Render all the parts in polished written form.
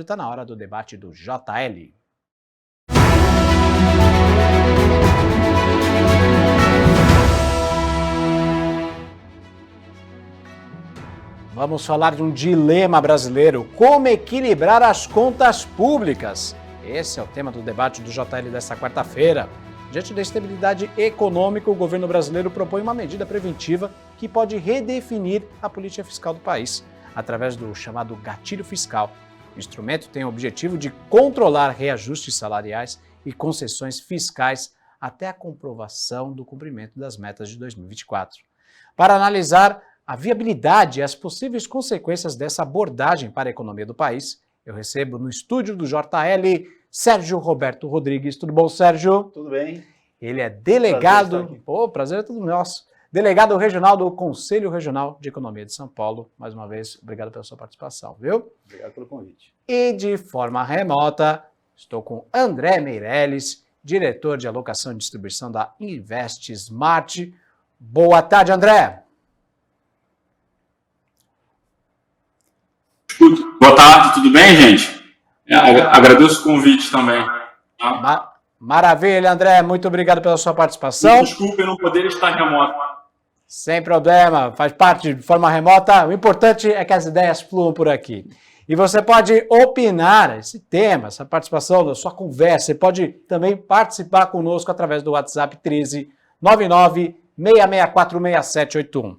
Está na hora do debate do JL. Vamos falar de um dilema brasileiro: como equilibrar as contas públicas. Esse é o tema do debate do JL desta quarta-feira. Diante da instabilidade econômica, o governo brasileiro propõe uma medida preventiva que pode redefinir a política fiscal do país, através do chamado gatilho fiscal. O instrumento tem o objetivo de controlar reajustes salariais e concessões fiscais até a comprovação do cumprimento das metas de 2024. Para analisar a viabilidade e as possíveis consequências dessa abordagem para a economia do país, eu recebo no estúdio do JL Sérgio Roberto Rodrigues. Tudo bom, Sérgio? Tudo bem. Ele é delegado... prazer é tudo nosso. Delegado regional do Conselho Regional de Economia de São Paulo. Mais uma vez, obrigado pela sua participação, viu? Obrigado pelo convite. E de forma remota, estou com André Meirelles, diretor de alocação e distribuição da Invest Smart. Boa tarde, André. Boa tarde, tudo bem, gente? Agradeço o convite também. Tá? Maravilha, André. Muito obrigado pela sua participação. Desculpe não poder estar remoto. Sem problema, faz parte de forma remota. O importante é que as ideias fluam por aqui. E você pode opinar esse tema, essa participação da sua conversa. Você pode também participar conosco através do WhatsApp 13 99 664 6781.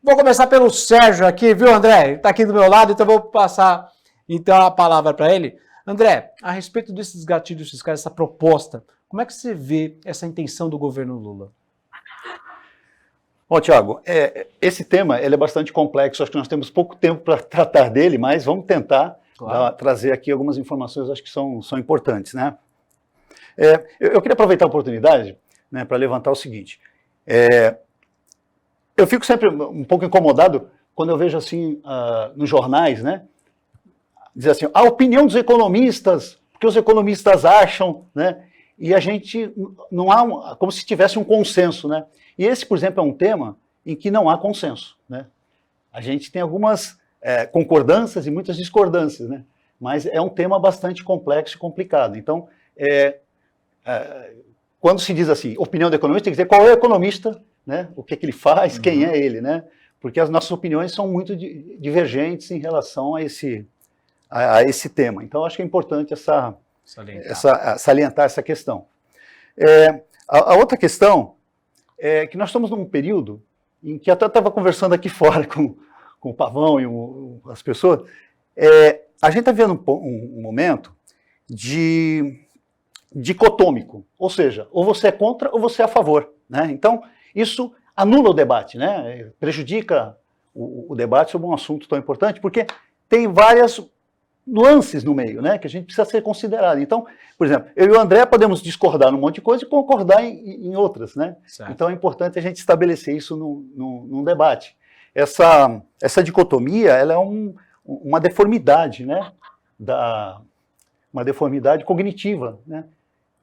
Vou começar pelo Sérgio aqui, viu, André? Ele está aqui do meu lado, então vou passar então a palavra para ele. André, a respeito desses gatilhos fiscais, essa proposta, como é que você vê essa intenção do governo Lula? Bom, Thiago, esse tema ele é bastante complexo, acho que nós temos pouco tempo para tratar dele, mas vamos tentar trazer aqui algumas informações, acho que são importantes, né? Eu queria aproveitar a oportunidade, né, para levantar o seguinte. Eu fico sempre um pouco incomodado quando eu vejo assim nos jornais, né? Dizer assim, a opinião dos economistas, porque os economistas acham, né? E a gente não há, como se tivesse um consenso, né? E esse, por exemplo, é um tema em que não há consenso, né? A gente tem algumas concordâncias e muitas discordâncias, né? Mas é um tema bastante complexo e complicado. Então, quando se diz assim, opinião do economista, tem que dizer qual é o economista, né? O que ele faz, quem é ele, né? Porque as nossas opiniões são muito divergentes em relação a esse tema. Então, acho que é importante salientar essa questão. A outra questão é que nós estamos num período em que até estava conversando aqui fora com o Pavão e as pessoas, a gente está vendo um momento dicotômico, ou seja, ou você é contra ou você é a favor, né? Então, isso anula o debate, né? Prejudica o debate sobre um assunto tão importante, porque tem várias nuances no meio, né, que a gente precisa ser considerado. Então, por exemplo, eu e o André podemos discordar num monte de coisa e concordar em outras, né? Certo. Então é importante a gente estabelecer isso num debate. Essa dicotomia, ela é uma deformidade, né, uma deformidade cognitiva, né?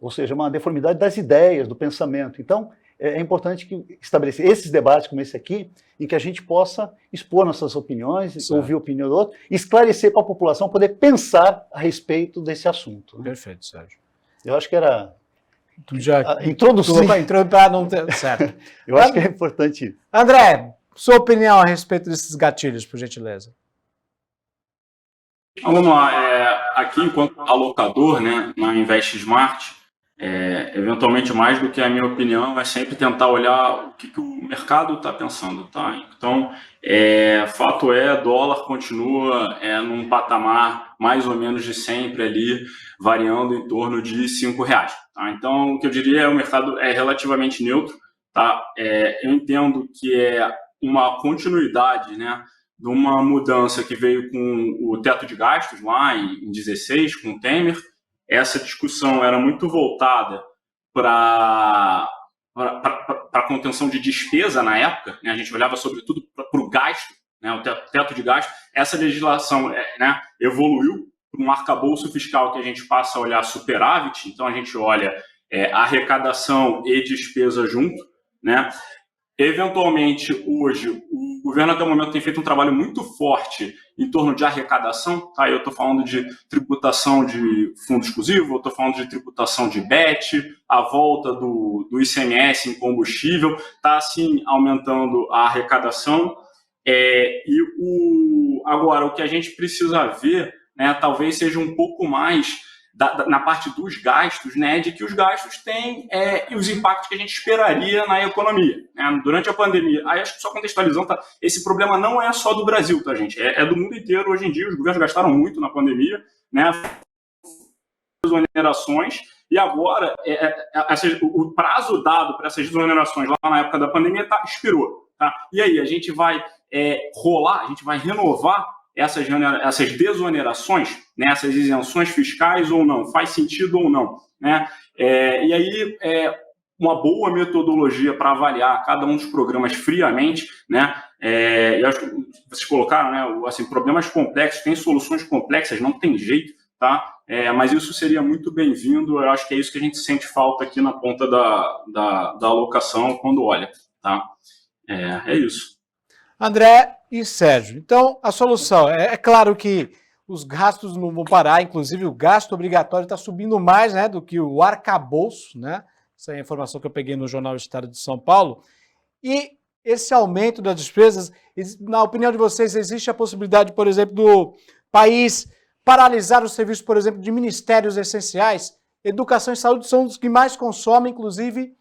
Ou seja, uma deformidade das ideias, do pensamento. Então, é importante estabelecer esses debates como esse aqui, em que a gente possa expor nossas opiniões, certo, ouvir a opinião do outro, esclarecer para a população poder pensar a respeito desse assunto. Né? Perfeito, Sérgio. Eu acho que era introdução para não ter... Certo. Eu acho que é importante isso. André, sua opinião a respeito desses gatilhos, por gentileza. Então, vamos lá. Aqui, enquanto alocador, né, na Invest Smart, eventualmente, mais do que a minha opinião, é sempre tentar olhar o que o mercado está pensando, tá? Então, fato dólar continua num patamar mais ou menos de sempre ali, variando em torno de R$5, tá? Então, o que eu diria o mercado é relativamente neutro, tá? Eu entendo que é uma continuidade, né, de uma mudança que veio com o teto de gastos lá em 16, com o Temer. Essa discussão era muito voltada para a contenção de despesa na época, né? A gente olhava sobretudo para o gasto, né? O teto de gasto. Essa legislação né, evoluiu para um arcabouço fiscal que a gente passa a olhar superávit, então a gente olha arrecadação e despesa junto, né? Eventualmente, hoje, o governo até o momento tem feito um trabalho muito forte em torno de arrecadação, tá? Eu estou falando de tributação de fundo exclusivo, eu estou falando de tributação de BET, a volta do ICMS em combustível, está assim aumentando a arrecadação. Agora, o que a gente precisa ver, né, talvez seja um pouco mais na parte dos gastos, né, de que os gastos têm os impactos que a gente esperaria na economia, né, durante a pandemia. Aí acho que só contextualizando, tá, esse problema não é só do Brasil, tá, gente? É do mundo inteiro. Hoje em dia, os governos gastaram muito na pandemia, né, exonerações, e agora o prazo dado para essas exonerações lá na época da pandemia expirou. Tá? E aí, a gente vai a gente vai renovar essas desonerações, né, essas isenções fiscais ou não, faz sentido ou não, né? E aí, uma boa metodologia para avaliar cada um dos programas friamente, né? Eu acho que vocês colocaram, né, assim, problemas complexos, tem soluções complexas, não tem jeito, tá? Mas isso seria muito bem-vindo. Eu acho que é isso que a gente sente falta aqui na ponta da alocação quando olha, tá? É isso. André e Sérgio, então a solução, é claro que os gastos não vão parar, inclusive o gasto obrigatório está subindo mais, né, do que o arcabouço, né? Essa é a informação que eu peguei no Jornal Estado de São Paulo. E esse aumento das despesas, na opinião de vocês, existe a possibilidade, por exemplo, do país paralisar os serviços, por exemplo, de ministérios essenciais? Educação e saúde são os que mais consomem, inclusive,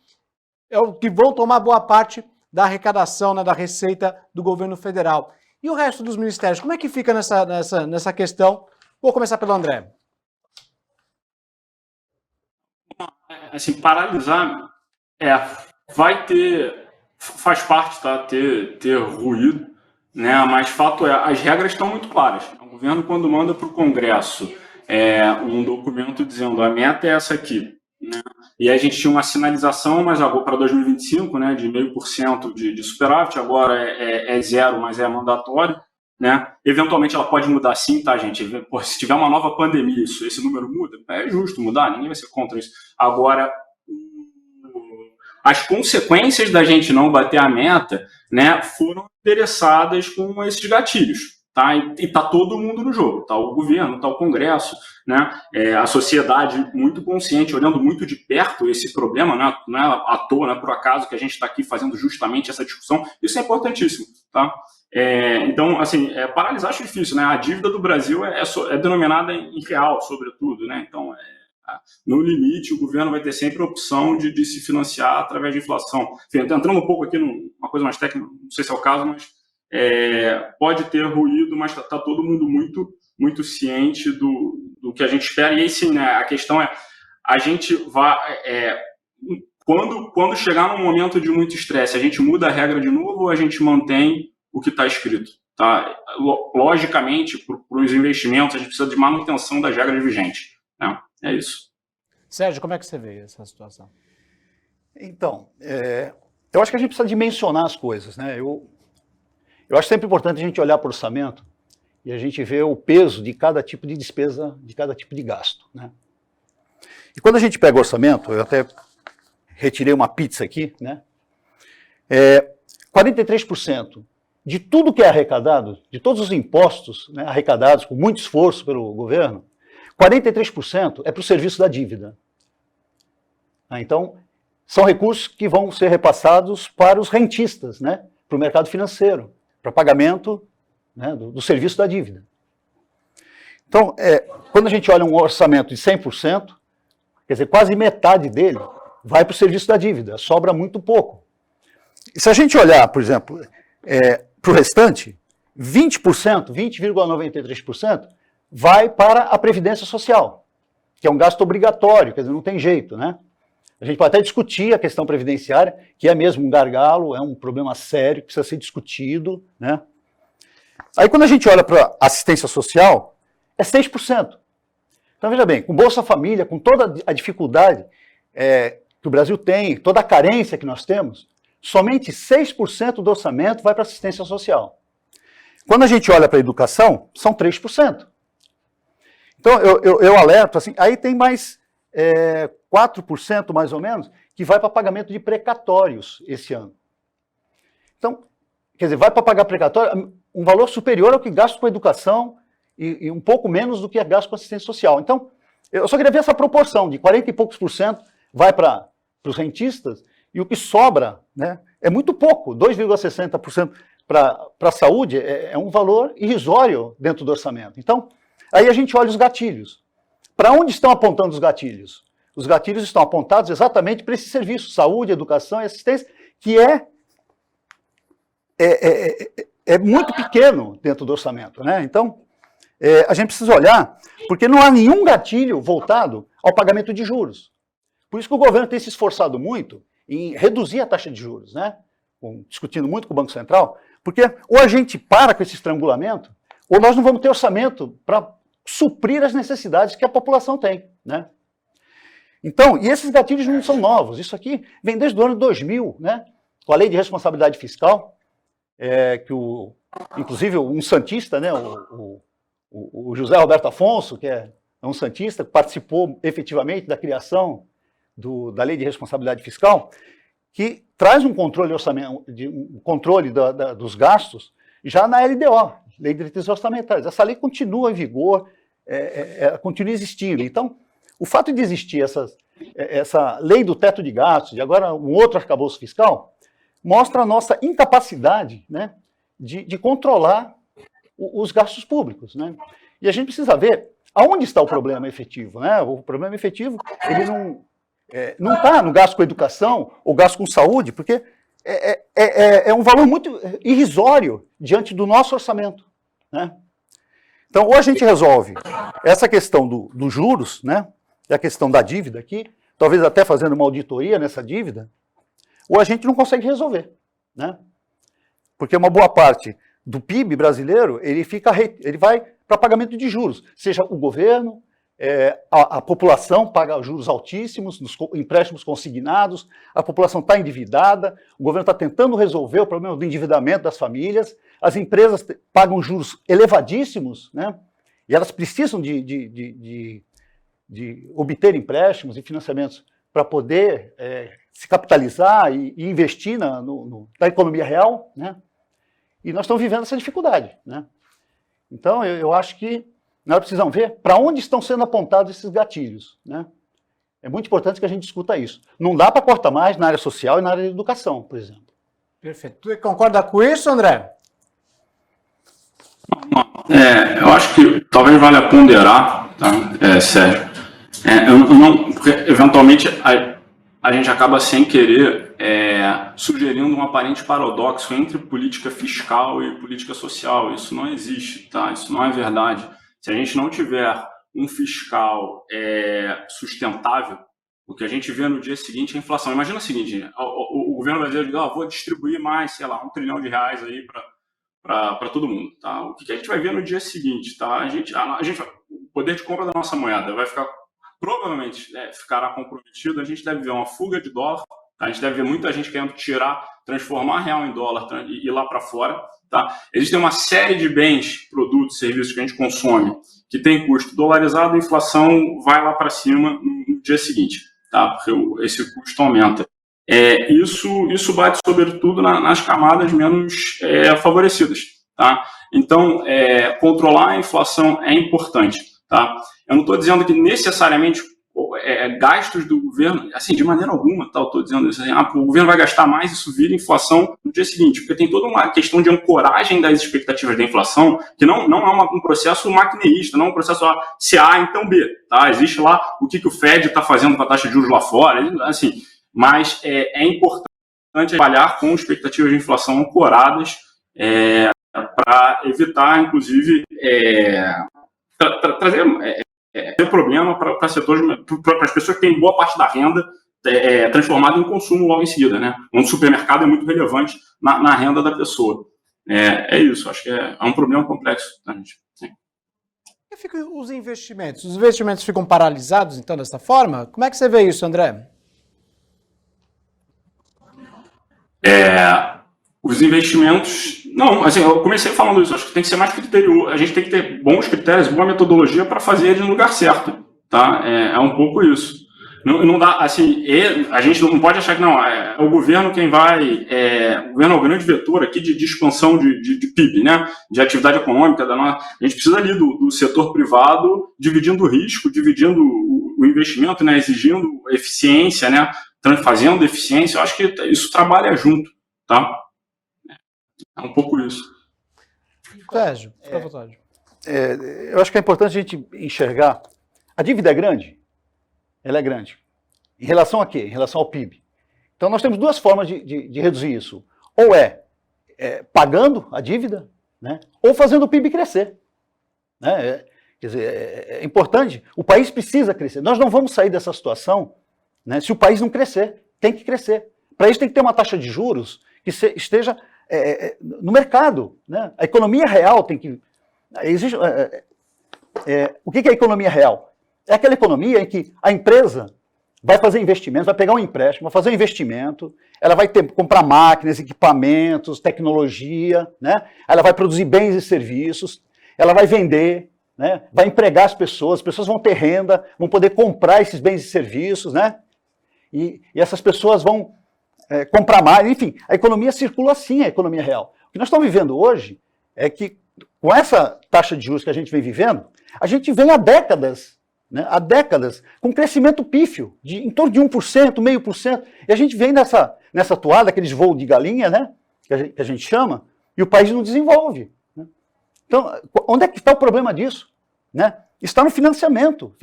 é o que vão tomar boa parte da arrecadação, né, da receita do governo federal. E o resto dos ministérios, como é que fica nessa questão? Vou começar pelo André. Assim, paralisar vai ter, faz parte, tá? Ter ruído, né? Mas fato as regras estão muito claras. O governo, quando manda para o Congresso um documento dizendo a meta é essa aqui, né? E aí a gente tinha uma sinalização, mas agora para 2025, né, de 0,5% de superávit, agora é zero, mas é mandatório, né? Eventualmente ela pode mudar sim, tá, gente? Pô, se tiver uma nova pandemia, esse número muda, é justo mudar, ninguém vai ser contra isso. Agora, as consequências da gente não bater a meta, né, foram endereçadas com esses gatilhos. Tá? E tá todo mundo no jogo, tá o governo, tá o Congresso, né? A sociedade muito consciente, olhando muito de perto esse problema, né? Não é à toa, não é por acaso que a gente está aqui fazendo justamente essa discussão. Isso é importantíssimo, tá? Então, assim, paralisar acho difícil, né? A dívida do Brasil é denominada em real, sobretudo, né? Então, no limite, o governo vai ter sempre a opção de se financiar através de inflação. Enfim, entrando um pouco aqui numa coisa mais técnica, não sei se é o caso, mas pode ter ruído, mas está todo mundo muito ciente do que a gente espera. E aí sim, né, a questão a gente vai quando chegar num momento de muito estresse, a gente muda a regra de novo ou a gente mantém o que está escrito, tá? Logicamente, para os investimentos, a gente precisa de manutenção das regras vigentes, né? É isso. Sérgio, como é que você vê essa situação? Então, eu acho que a gente precisa dimensionar as coisas, né? Eu acho sempre importante a gente olhar para o orçamento e a gente ver o peso de cada tipo de despesa, de cada tipo de gasto, né? E quando a gente pega o orçamento, eu até retirei uma pizza aqui, né? 43% de tudo que é arrecadado, de todos os impostos, né, arrecadados com muito esforço pelo governo, 43% é para o serviço da dívida. Então, são recursos que vão ser repassados para os rentistas, né, para o mercado financeiro, para pagamento, né, do serviço da dívida. Então, quando a gente olha um orçamento de 100%, quer dizer, quase metade dele vai para o serviço da dívida, sobra muito pouco. E se a gente olhar, por exemplo, para o restante, 20%, 20,93%, vai para a Previdência Social, que é um gasto obrigatório, quer dizer, não tem jeito, né? A gente pode até discutir a questão previdenciária, que é mesmo um gargalo, é um problema sério, que precisa ser discutido, né? Aí quando a gente olha para assistência social, é 6%. Então veja bem, com Bolsa Família, com toda a dificuldade que o Brasil tem, toda a carência que nós temos, somente 6% do orçamento vai para assistência social. Quando a gente olha para a educação, são 3%. Então eu alerto, assim, aí tem mais 4% mais ou menos, que vai para pagamento de precatórios esse ano. Então, quer dizer, vai para pagar precatório um valor superior ao que gasta com educação e um pouco menos do que é gasto com assistência social. Então, eu só queria ver essa proporção, de 40 e poucos por cento vai para os rentistas, e o que sobra, né, é muito pouco, 2,60% para a saúde é um valor irrisório dentro do orçamento. Então, aí a gente olha os gatilhos. Para onde estão apontando os gatilhos? Os gatilhos estão apontados exatamente para esse serviço, saúde, educação e assistência, que é muito pequeno dentro do orçamento, né? Então, a gente precisa olhar, porque não há nenhum gatilho voltado ao pagamento de juros. Por isso que o governo tem se esforçado muito em reduzir a taxa de juros, né? Discutindo muito com o Banco Central, porque ou a gente para com esse estrangulamento, ou nós não vamos ter orçamento para suprir as necessidades que a população tem, né? Então, e esses gatilhos não são novos, isso aqui vem desde o ano 2000, né? Com a Lei de Responsabilidade Fiscal, que inclusive um santista, né? O José Roberto Afonso, que é um santista, que participou efetivamente da criação da Lei de Responsabilidade Fiscal, que traz um controle dos gastos já na LDO, Lei de Diretrizes Orçamentárias. Essa lei continua em vigor, continua existindo. Então, o fato de existir essa lei do teto de gastos e agora um outro arcabouço fiscal mostra a nossa incapacidade, né, de controlar os gastos públicos, né? E a gente precisa ver aonde está o problema efetivo, né? O problema efetivo, ele não está no gasto com educação ou gasto com saúde, porque é um valor muito irrisório diante do nosso orçamento, né? Então, ou a gente resolve essa questão dos juros, né? E a questão da dívida aqui, talvez até fazendo uma auditoria nessa dívida, ou a gente não consegue resolver, né? Porque uma boa parte do PIB brasileiro, ele vai para pagamento de juros, seja o governo, a população paga juros altíssimos nos empréstimos consignados, a população está endividada, o governo está tentando resolver o problema do endividamento das famílias, as empresas pagam juros elevadíssimos, né? E elas precisam de obter empréstimos e financiamentos para poder se capitalizar e investir na economia real, né? E nós estamos vivendo essa dificuldade, né? Então, eu acho que nós precisamos ver para onde estão sendo apontados esses gatilhos, né? É muito importante que a gente discuta isso. Não dá para cortar mais na área social e na área de educação, por exemplo. Perfeito. Tu concorda com isso, André? Eu acho que talvez valha ponderar, tá? Sérgio. Porque eventualmente a gente acaba sem querer sugerindo um aparente paradoxo entre política fiscal e política social. Isso não existe, tá? Isso não é verdade. Se a gente não tiver um fiscal sustentável, o que a gente vê no dia seguinte é a inflação. Imagina o seguinte, o governo brasileiro diz, vou distribuir mais, sei lá, R$1 trilhão aí para todo mundo, tá? O que a gente vai ver no dia seguinte, tá? O poder de compra da nossa moeda vai ficar, provavelmente, ficará comprometido. A gente deve ver uma fuga de dólar, tá? A gente deve ver muita gente querendo transformar real em dólar e ir lá para fora, tá? Existe uma série de bens, produtos, serviços que a gente consome que tem custo dolarizado, a inflação vai lá para cima no dia seguinte, tá? Porque esse custo aumenta. Isso bate sobretudo nas camadas menos favorecidas, tá? Então, controlar a inflação é importante, tá? Eu não estou dizendo que necessariamente gastos do governo, assim, de maneira alguma, tá? Eu estou dizendo isso, o governo vai gastar mais, isso vira inflação no dia seguinte, porque tem toda uma questão de ancoragem das expectativas da inflação, que não é um processo maquineísta, não é um processo se A, então B, tá? Existe lá o que o Fed está fazendo com a taxa de juros lá fora, assim, mas é importante trabalhar com expectativas de inflação ancoradas para evitar, inclusive, trazer problema para setores, para as pessoas que têm boa parte da renda transformada em consumo logo em seguida, né? Onde o supermercado é muito relevante na renda da pessoa. Isso, acho que é um problema complexo, tá, gente? Sim. E ficam os investimentos? Os investimentos ficam paralisados, então, dessa forma? Como é que você vê isso, André? Os investimentos... Não, assim, eu comecei falando isso, acho que tem que ser mais criterioso, a gente tem que ter bons critérios, boa metodologia para fazer ele no lugar certo, tá? É um pouco isso. Não dá, assim, a gente não pode achar que não, é o governo quem vai, o governo é o grande vetor aqui de expansão de PIB, né, de atividade econômica, a gente precisa ali do setor privado dividindo o risco, dividindo o investimento, né, exigindo eficiência, né, fazendo eficiência, eu acho que isso trabalha junto, tá? É um pouco isso. Sérgio, fica à vontade. Eu acho que é importante a gente enxergar, a dívida é grande? Ela é grande. Em relação a quê? Em relação ao PIB. Então nós temos duas formas de reduzir isso. Ou pagando a dívida, né? Ou fazendo o PIB crescer. Né? Quer dizer, é importante, o país precisa crescer. Nós não vamos sair dessa situação, né, se o país não crescer. Tem que crescer. Para isso tem que ter uma taxa de juros que esteja no mercado. Né? A economia real tem que... o que é a economia real? É aquela economia em que a empresa vai fazer investimento, vai pegar um empréstimo, vai fazer um investimento, ela vai comprar máquinas, equipamentos, tecnologia, né? Ela vai produzir bens e serviços, ela vai vender, né? Vai empregar as pessoas vão ter renda, vão poder comprar esses bens e serviços, né? E essas pessoas vão comprar mais, enfim, a economia circula assim, a economia real. O que nós estamos vivendo hoje é que, com essa taxa de juros que a gente vem vivendo, a gente vem há décadas, com crescimento pífio, em torno de 1%, 0,5%, e a gente vem nessa toada, aqueles voos de galinha, né, que a gente chama, e o país não desenvolve. Né? Então, onde é que está o problema disso? Né? Está no financiamento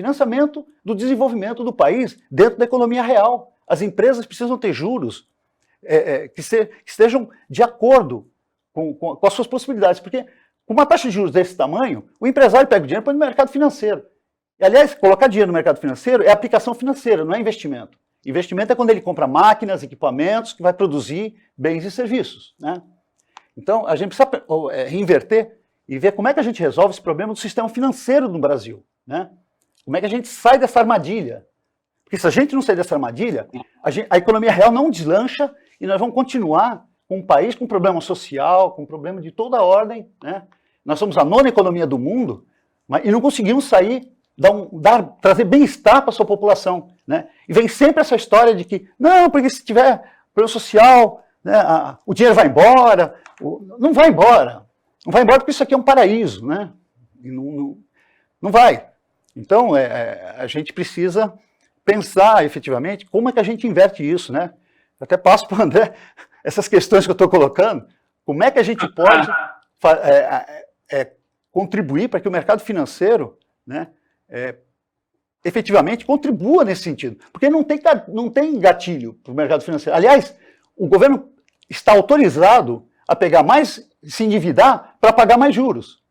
do desenvolvimento do país dentro da economia real. As empresas precisam ter juros que estejam de acordo com as suas possibilidades, porque com uma taxa de juros desse tamanho, o empresário pega o dinheiro e põe no mercado financeiro. E, aliás, colocar dinheiro no mercado financeiro é aplicação financeira, não é investimento. Investimento é quando ele compra máquinas, equipamentos, que vai produzir bens e serviços. Né? Então, a gente precisa reinverter e ver como é que a gente resolve esse problema do sistema financeiro no Brasil. Né? Como é que a gente sai dessa armadilha? Porque se a gente não sair dessa armadilha, a economia real não deslancha e nós vamos continuar com um país com problema social, com problema de toda a ordem. Né? Nós somos a 9ª economia do mundo e não conseguimos sair, trazer bem-estar para a sua população. Né? E vem sempre essa história de que, não, porque se tiver problema social, né, o dinheiro vai embora. Não vai embora. Não vai embora porque isso aqui é um paraíso. Né? Não vai. Então, a gente precisa pensar efetivamente como é que a gente inverte isso. Né? Eu até passo para o André essas questões que eu estou colocando. Como é que a gente pode contribuir para que o mercado financeiro, né, efetivamente contribua nesse sentido? Porque não tem gatilho para o mercado financeiro. Aliás, o governo está autorizado a pegar mais, se endividar para pagar mais juros.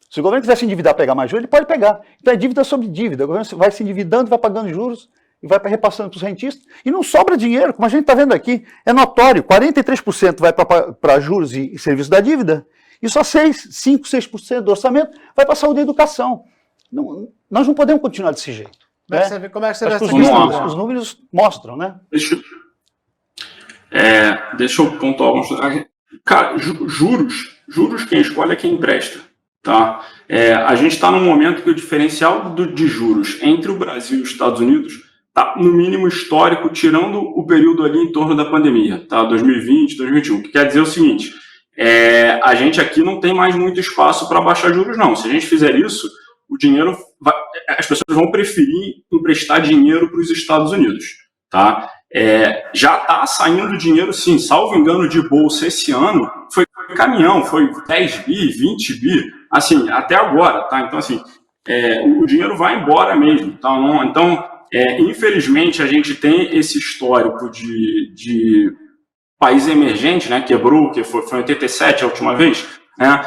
Se o governo quiser se endividar para pegar mais juros, ele pode pegar. Então é dívida sobre dívida. O governo vai se endividando, vai pagando juros e vai repassando para os rentistas. E não sobra dinheiro, como a gente está vendo aqui. É notório, 43% vai para juros e serviços da dívida e só 5, 6% do orçamento vai para a saúde e educação. Nós não podemos continuar desse jeito. Como é que você vê essa questão? Os números mostram, né? Deixa eu pontuar alguns... Cara, juros quem escolhe é quem empresta. Tá? A gente está num momento que o diferencial de juros entre o Brasil e os Estados Unidos está no mínimo histórico, tirando o período ali em torno da pandemia, tá? 2020, 2021. O que quer dizer o seguinte, a gente aqui não tem mais muito espaço para baixar juros, não. Se a gente fizer isso, o dinheiro as pessoas vão preferir emprestar dinheiro para os Estados Unidos. Tá? Já está saindo dinheiro, sim, salvo engano, de bolsa esse ano, foi caminhão, foi 10 bi, 20 bi, assim, até agora, tá? Então, assim, o dinheiro vai embora mesmo, tá? Então, infelizmente, a gente tem esse histórico de país emergente, né? Quebrou, que foi em 87 a última vez, né?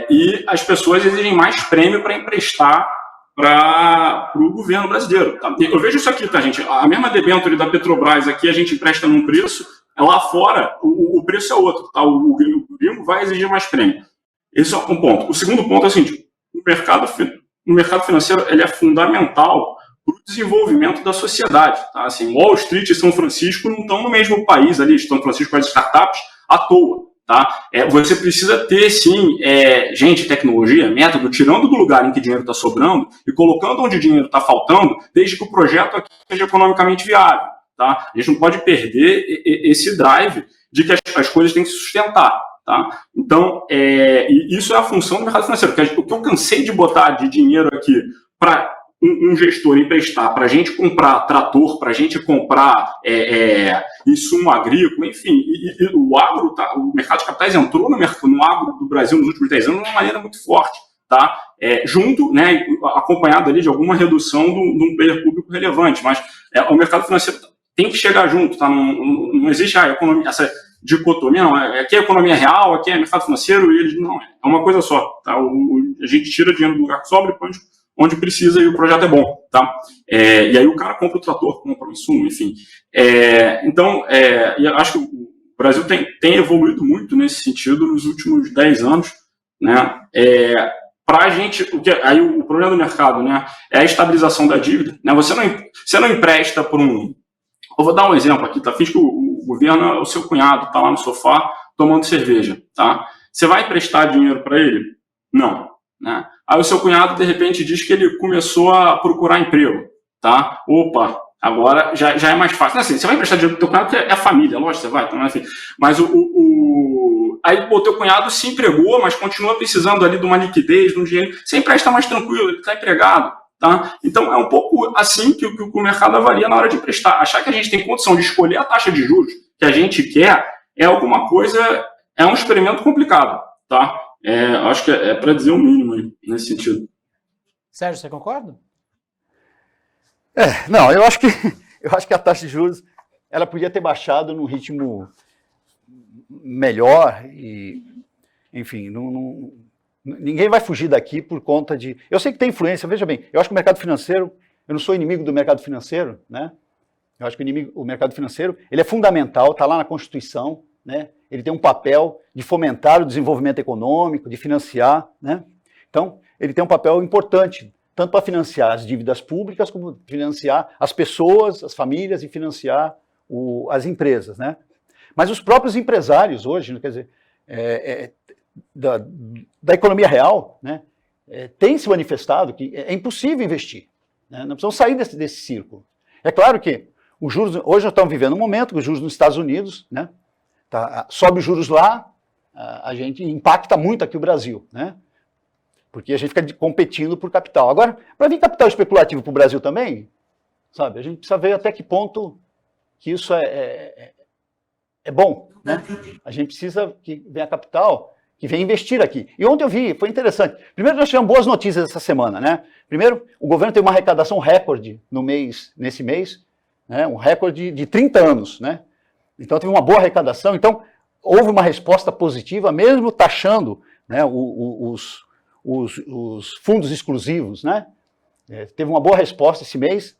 E as pessoas exigem mais prêmio para emprestar para o governo brasileiro. Tá? Eu vejo isso aqui, tá, gente? A mesma debênture da Petrobras aqui, a gente empresta num preço, lá fora o preço é outro. Tá? O gringo vai exigir mais prêmio. Esse é um ponto. O segundo ponto é o seguinte, o mercado financeiro ele é fundamental para o desenvolvimento da sociedade. Tá? Assim, Wall Street e São Francisco não estão no mesmo país ali, São Francisco com as startups à toa. Tá? Você precisa ter, sim, gente, tecnologia, método, tirando do lugar em que dinheiro está sobrando e colocando onde dinheiro está faltando, desde que o projeto aqui seja economicamente viável. Tá? A gente não pode perder esse drive de que as coisas têm que se sustentar. Tá? Então, isso é a função do mercado financeiro. O que eu cansei de botar de dinheiro aqui para um gestor emprestar, para a gente comprar trator, para a gente comprar insumo agrícola, enfim, e o agro, o mercado de capitais entrou no agro do Brasil nos últimos 10 anos de uma maneira muito forte, tá? Junto, né, acompanhado ali de alguma redução de um player público relevante, mas o mercado financeiro tem que chegar junto, tá? Não existe a economia, essa dicotomia, não, aqui é economia real, aqui é mercado financeiro, e eles não, é uma coisa só, tá? A gente tira dinheiro do lugar que sobra e põe onde precisa e o projeto é bom, tá? E aí o cara compra o trator, compra o insumo, enfim. Então, eu acho que o Brasil tem evoluído muito nesse sentido nos últimos 10 anos, né? Para a gente, aí o problema do mercado, né, é a estabilização da dívida, né? Você não empresta por um... Eu vou dar um exemplo aqui, tá? Fiz que o governo, o seu cunhado está lá no sofá tomando cerveja, tá? Você vai emprestar dinheiro para ele? Não, né? Aí o seu cunhado, de repente, diz que ele começou a procurar emprego, tá? Opa, agora já é mais fácil. Não, assim, você vai emprestar dinheiro pro teu cunhado, porque é a família, lógico, você vai, então, enfim. Mas aí o teu cunhado se empregou, mas continua precisando ali de uma liquidez, de um dinheiro. Você empresta mais tranquilo, ele está empregado, tá? Então, é um pouco assim que o mercado avalia na hora de emprestar. Achar que a gente tem condição de escolher a taxa de juros que a gente quer é alguma coisa, é um experimento complicado, tá? Acho que é para dizer o mínimo aí, nesse sentido. Sérgio, você concorda? Não, eu acho que a taxa de juros ela podia ter baixado num ritmo melhor e, enfim, ninguém vai fugir daqui por conta de... Eu sei que tem influência, veja bem, eu acho que o mercado financeiro, eu não sou inimigo do mercado financeiro, né? Eu acho que o mercado financeiro ele é fundamental, está lá na Constituição, né? Ele tem um papel de fomentar o desenvolvimento econômico, de financiar, né? Então, ele tem um papel importante, tanto para financiar as dívidas públicas, como financiar as pessoas, as famílias e financiar as empresas, né? Mas os próprios empresários hoje, quer dizer, da economia real, né, têm se manifestado que é impossível investir, né? Nós precisamos sair desse círculo. É claro que os juros, hoje nós estamos vivendo um momento que os juros nos Estados Unidos, né, sobe os juros lá, a gente impacta muito aqui o Brasil, né? Porque a gente fica competindo por capital. Agora, para vir capital especulativo para o Brasil também, sabe, a gente precisa ver até que ponto que isso é bom, né? A gente precisa que venha capital, que venha investir aqui. E ontem eu vi, foi interessante. Primeiro, nós tivemos boas notícias essa semana, né? Primeiro, o governo teve uma arrecadação recorde nesse mês, né? Um recorde de 30 anos, né? Então, teve uma boa arrecadação. Então, houve uma resposta positiva, mesmo taxando, né, os fundos exclusivos, né? Teve uma boa resposta esse mês.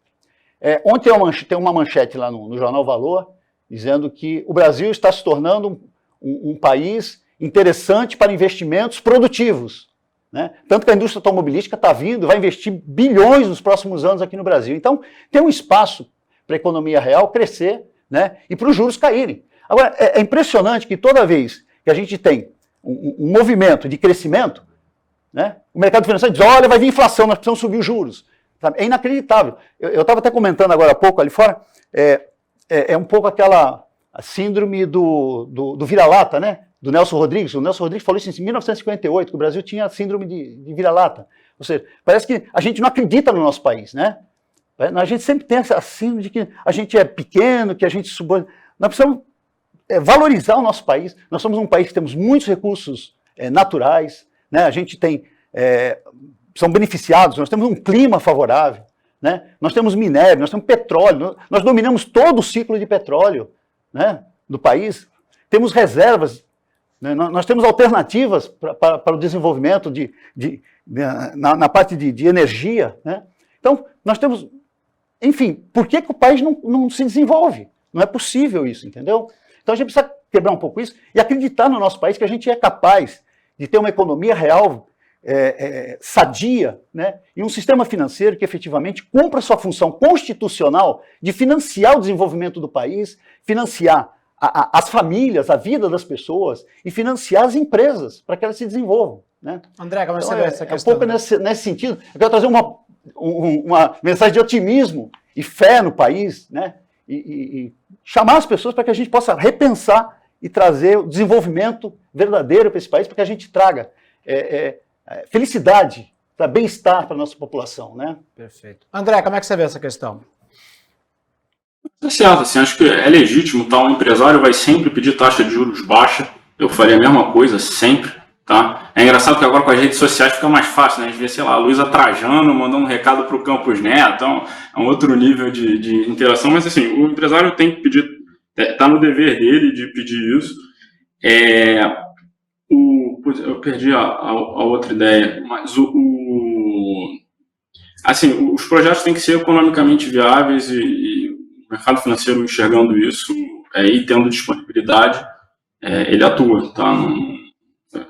Ontem tem uma manchete lá no Jornal Valor, dizendo que o Brasil está se tornando um país interessante para investimentos produtivos, né? Tanto que a indústria automobilística está vindo, vai investir bilhões nos próximos anos aqui no Brasil. Então, tem um espaço para a economia real crescer, né, e para os juros caírem. Agora, é impressionante que toda vez que a gente tem um movimento de crescimento, né, o mercado financeiro diz, olha, vai vir inflação, nós precisamos subir os juros. Sabe? É inacreditável. Eu estava até comentando agora há pouco ali fora, um pouco aquela síndrome do vira-lata, né, do Nelson Rodrigues. O Nelson Rodrigues falou isso em 1958, que o Brasil tinha a síndrome de vira-lata. Ou seja, parece que a gente não acredita no nosso país, né? A gente sempre tem essa síndrome de que a gente é pequeno, que a gente Nós precisamos valorizar o nosso país. Nós somos um país que temos muitos recursos naturais, né? A gente tem... são beneficiados, nós temos um clima favorável, né? Nós temos minério, nós temos petróleo, nós dominamos todo o ciclo de petróleo, né, do país. Temos reservas, né? Nós temos alternativas para o desenvolvimento na parte de energia, né? Então, nós temos... Enfim, por que o país não se desenvolve? Não é possível isso, entendeu? Então a gente precisa quebrar um pouco isso e acreditar no nosso país que a gente é capaz de ter uma economia real sadia, né? E um sistema financeiro que efetivamente cumpra sua função constitucional de financiar o desenvolvimento do país, financiar as famílias, a vida das pessoas e financiar as empresas para que elas se desenvolvam, né? André, como Então, você vê essa questão? Um pouco nesse sentido. Eu quero trazer uma mensagem de otimismo e fé no país, né? E chamar as pessoas para que a gente possa repensar e trazer o desenvolvimento verdadeiro para esse país, para que a gente traga felicidade, bem-estar para a nossa população, né? Perfeito. André, como é que você vê essa questão? Tá certo, assim, acho que é legítimo, tá? Um empresário vai sempre pedir taxa de juros baixa, eu faria a mesma coisa sempre, tá? É engraçado que agora com as redes sociais fica mais fácil, né? A gente vê, sei lá, a Luísa Trajano mandando um recado para o Campos Neto, então é um outro nível de interação, mas assim, o empresário tem que pedir, tá no dever dele de pedir isso. Eu perdi a outra ideia, mas assim, os projetos têm que ser economicamente viáveis e o mercado financeiro enxergando isso e tendo disponibilidade, ele atua, tá?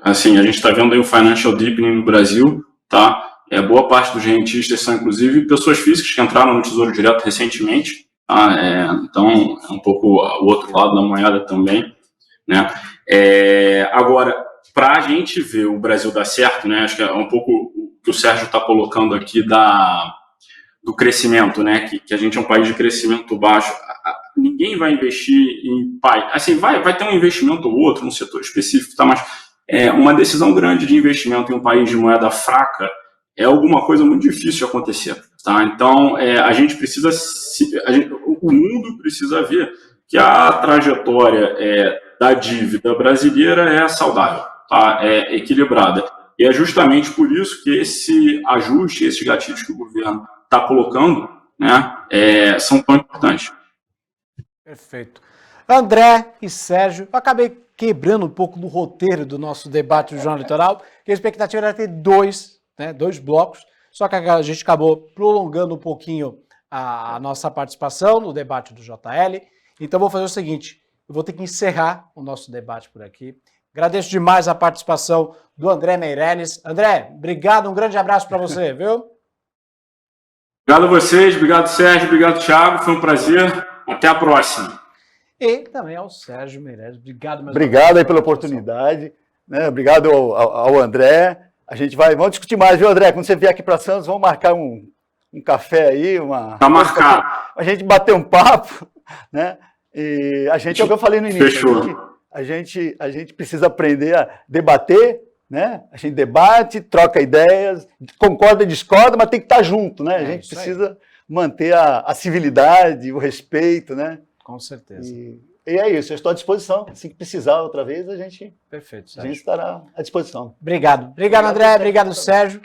Assim, a gente está vendo aí o financial deepening no Brasil, tá? Boa parte dos rentistas são, inclusive, pessoas físicas que entraram no Tesouro Direto recentemente, tá? Então, é um pouco o outro lado da moeda também, né? Agora, para a gente ver o Brasil dar certo, né? Acho que é um pouco o que o Sérgio está colocando aqui do crescimento, né? Que a gente é um país de crescimento baixo. Ninguém vai investir em assim, vai ter um investimento ou outro num setor específico, tá? Mas uma decisão grande de investimento em um país de moeda fraca é alguma coisa muito difícil de acontecer, tá? Então, a gente precisa, o mundo precisa ver que a trajetória da dívida brasileira é saudável, tá? É equilibrada. E é justamente por isso que esse ajuste, esses gatilhos que o governo está colocando, né, são tão importantes. Perfeito. André e Sérgio, eu acabei quebrando um pouco do roteiro do nosso debate do Jornal Litoral, que a expectativa era ter dois blocos, só que a gente acabou prolongando um pouquinho a nossa participação no debate do JL. Então vou fazer o seguinte, eu vou ter que encerrar o nosso debate por aqui. Agradeço demais a participação do André Meirelles. André, obrigado, um grande abraço para você, viu? Obrigado a vocês, obrigado Sérgio, obrigado Thiago, foi um prazer, até a próxima. E também ao Sérgio Meirelles, obrigado. Obrigado aí pela oportunidade, né? Obrigado ao André. Vamos discutir mais, viu, André? Quando você vier aqui para Santos, vamos marcar um café aí, Tá marcado. A gente bater um papo, né? E é o que eu falei no início. Fechou. A gente precisa aprender a debater, né? A gente debate, troca ideias, concorda e discorda, mas tem que estar junto, né? A gente precisa manter a civilidade, o respeito, né? Com certeza. E é isso, eu estou à disposição. Assim que precisar outra vez, Perfeito, a gente estará à disposição. Obrigado. Obrigado, André. Obrigado, Sérgio.